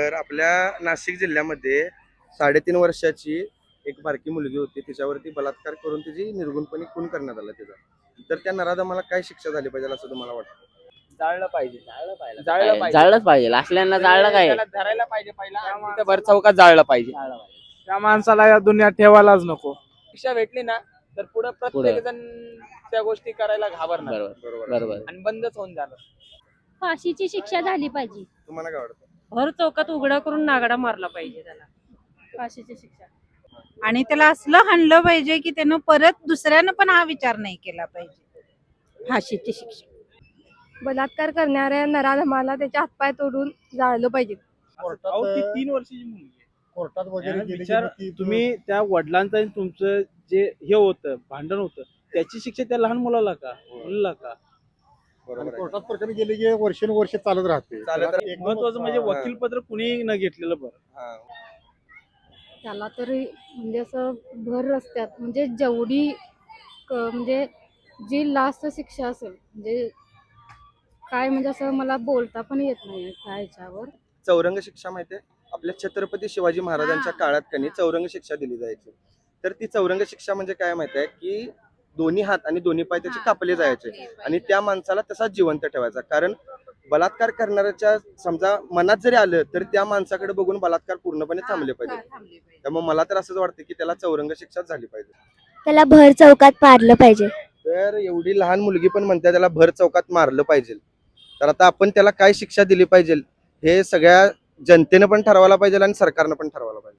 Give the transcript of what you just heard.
तर आपल्या नाशिक जिल्ह्यामध्ये 3.5 वर्षाची एक बारकी मुलगी होती, तिच्यावरती बलात्कार करून तिची निर्गुणपणे खून करण्यात आला तिचा. तर त्या नराधमाला काय शिक्षा झाली पाहिजे असं तुम्हाला वाटतं? जाळलं पाहिजे. जाळलंच पाहिजे. असल्यानं जाळलं काय त्याला धरायला पाहिजे पहिला आणि तिथं भर चौकात जाळलं पाहिजे. त्या माणसाला या दुनियात ठेवायलाच नको. शिक्षा भेटली ना तर पुढे प्रत्येक जण त्या गोष्टी करायला घाबरणार बरोबर. आणि बंदच होऊन जाणार. फाशीची शिक्षा झाली पाहिजे. तुम्हाला काय वाटतं? भर चौकात उघडा करून नागडा मारला पाहिजे त्याला. फाशीची शिक्षा. आणि त्याला असलं हाणलं पाहिजे की त्यानं परत दुसऱ्यानं पण हा विचार नाही केला पाहिजे. फाशीची शिक्षा. बलात्कार करणाऱ्या नराधमाला त्याचे हातपाय तोडून जाळलं पाहिजे. अहो, ती 3 वर्षाची मुलगी आहे. कोर्टात वगैरे यानं गेली विचार की तुम्ही त्या वडिलांचं आणि तुमचं जे हे होतं भांडण होतं त्याची शिक्षा त्या लहान मुलाला का मुलीला का? बरोबर आहे. कोर्टात प्रकरण गेले की वर्षानुवर्ष चालत राहते. चालत राहते. एकदम- महत्वाचं म्हणजे हा. वकीलपत्र कुणी न घेतलेलं बरं. हा. त्याला तरी म्हणजे असं भर रस्त्यात म्हणजे जेवढी म्हणजे जी लास्ट शिक्षा असेल म्हणजे काय म्हणजे असं मला बोलता पण येत नाही त्या ह्याच्यावर. चौरंग शिक्षा माहितीये आपल्या छत्रपती शिवाजी महाराजांच्या काळात कनी चौरंग शिक्षा दिली जायची. तर ती चौरंग शिक्षा म्हणजे काय माहितीये की दोन्ही हात आणि दोन्ही पाय त्याचे कापले जायचे आणि त्या माणसाला तसाच जिवंत ठेवायचा. कारण बलात्कार करणाऱ्याच्या समजा मनात जरी आलं तर त्या माणसाकडे बघून बलात्कार पूर्णपणे थांबले पाहिजे. त्यामुळे मला तर असंच वाटतं की त्याला चौरंग शिक्षा झाली पाहिजे. त्याला भर चौकात मारलं पाहिजे. तर एवढी लहान मुलगी पण म्हणते त्याला भर चौकात मारलं पाहिजे. तर आता आपण त्याला काय शिक्षा दिली पाहिजे हे सगळ्या जनतेनं पण ठरवायला पाहिजे आणि सरकारनं पण ठरवायला पाहिजे.